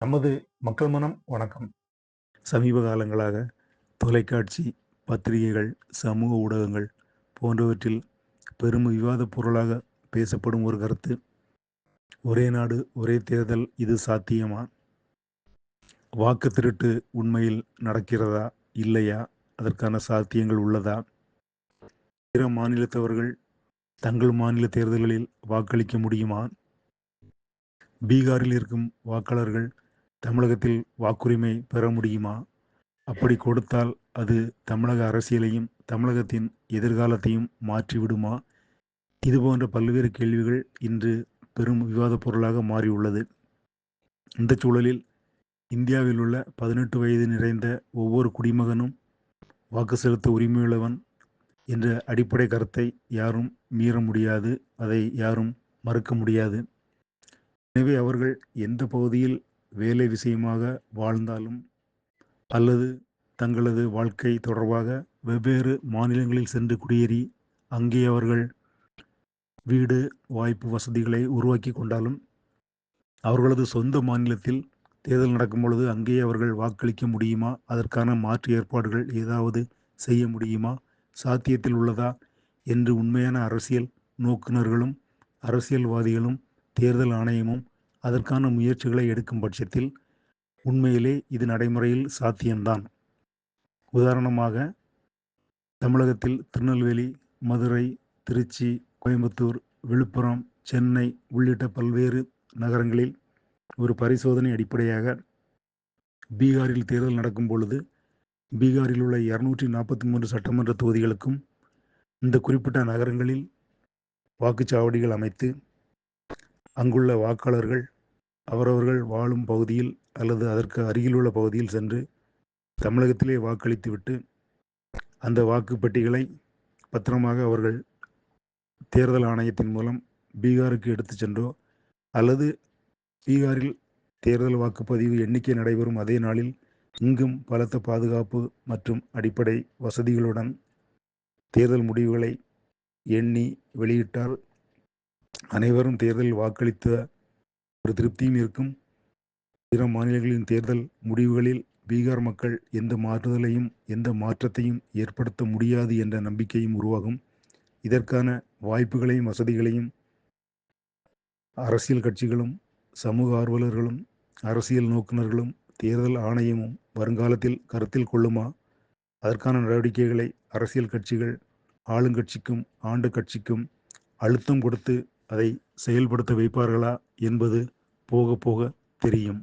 நமது மக்கள் மனம் வணக்கம். சமீப காலங்களாக தொலைக்காட்சி, பத்திரிகைகள், சமூக ஊடகங்கள் போன்றவற்றில் பெரும் விவாதப் பொருளாக பேசப்படும் ஒரு கருத்து, ஒரே நாடு, ஒரே தேர்தல் இது சாத்தியமா? வாக்கு திருட்டு உண்மையில் நடக்கிறதா? இல்லையா? அதற்கான சாத்தியங்கள் உள்ளதா? பிற மாநிலத்தவர்கள் தங்கள் மாநில தேர்தல்களில் வாக்களிக்க முடியுமா? பீகாரில் இருக்கும் வாக்காளர்கள் தமிழகத்தில் வாக்குரிமை பெற முடியுமா? அப்படி கொடுத்தால் அது தமிழக அரசியலையும் தமிழகத்தின் எதிர்காலத்தையும் மாற்றிவிடுமா? இதுபோன்ற பல்வேறு கேள்விகள் இன்று பெரும் விவாதப் பொருளாக மாறியுள்ளது. இந்த சூழலில் இந்தியாவில் உள்ள 18 வயது நிறைந்த ஒவ்வொரு குடிமகனும் வாக்கு செலுத்த உரிமையுள்ளவன் என்ற அடிப்படை கருத்தை யாரும் மீற முடியாது, அதை யாரும் மறுக்க முடியாது. எனவே அவர்கள் எந்த பகுதியில் வேலை விஷயமாக வாழ்ந்தாலும் அல்லது தங்களது வாழ்க்கை தொடர்பாக வெவ்வேறு மாநிலங்களில் சென்று குடியேறி அங்கே அவர்கள் வீடு வாய்ப்பு வசதிகளை உருவாக்கி கொண்டாலும் அவர்களது சொந்த மாநிலத்தில் தேர்தல் நடக்கும் பொழுது அங்கேயே அவர்கள் வாக்களிக்க முடியுமா? அதற்கான மாற்று ஏற்பாடுகள் ஏதாவது செய்ய முடியுமா? சாத்தியத்தில் உள்ளதா என்று உண்மையான அரசியல் நோக்குநர்களும் அரசியல்வாதிகளும் தேர்தல் ஆணையமும் அதற்கான முயற்சிகளை எடுக்கும் பட்சத்தில் உண்மையிலே இது நடைமுறையில் சாத்தியம்தான். உதாரணமாக தமிழகத்தில் திருநெல்வேலி, மதுரை, திருச்சி, கோயம்புத்தூர், விழுப்புரம், சென்னை உள்ளிட்ட பல்வேறு நகரங்களில் ஒரு பரிசோதனை அடிப்படையாக பீகாரில் தேர்தல் நடக்கும் பொழுது பீகாரில் உள்ள 243 சட்டமன்ற தொகுதிகளுக்கும் இந்த குறிப்பிட்ட நகரங்களில் வாக்குச்சாவடிகள் அமைத்து அங்குள்ள வாக்காளர்கள் அவரவர்கள் வாழும் பகுதியில் அல்லது அதற்கு அருகிலுள்ள பகுதியில் சென்று தமிழகத்திலே வாக்களித்துவிட்டு அந்த வாக்குப்பெட்டிகளை பத்திரமாக அவர்கள் தேர்தல் ஆணையத்தின் மூலம் பீகாருக்கு எடுத்து சென்றோ அல்லது பீகாரில் தேர்தல் வாக்குப்பதிவு எண்ணிக்கை நடைபெறும் அதே நாளில் இங்கும் பலத்த பாதுகாப்பு மற்றும் அடிப்படை வசதிகளுடன் தேர்தல் முடிவுகளை எண்ணி வெளியிட்டால் அனைவரும் தேர்தலில் வாக்களித்த ஒரு திருப்தியும் இருக்கும். பிற மாநிலங்களின் தேர்தல் முடிவுகளில் பீகார் மக்கள் எந்த மாறுதலையும் எந்த மாற்றத்தையும் ஏற்படுத்த முடியாது என்ற நம்பிக்கையும் உருவாகும். இதற்கான வாய்ப்புகளையும் வசதிகளையும் அரசியல் கட்சிகளும் சமூக ஆர்வலர்களும் அரசியல் நோக்குநர்களும் தேர்தல் ஆணையமும் வருங்காலத்தில் கருத்தில் கொள்ளுமா? அதற்கான நடவடிக்கைகளை அரசியல் கட்சிகள் ஆளுங்கட்சிக்கும் ஆண்டு கட்சிக்கும் அழுத்தம் கொடுத்து அதை செயல்படுத்த வைப்பார்களா என்பது போக போக தெரியும்.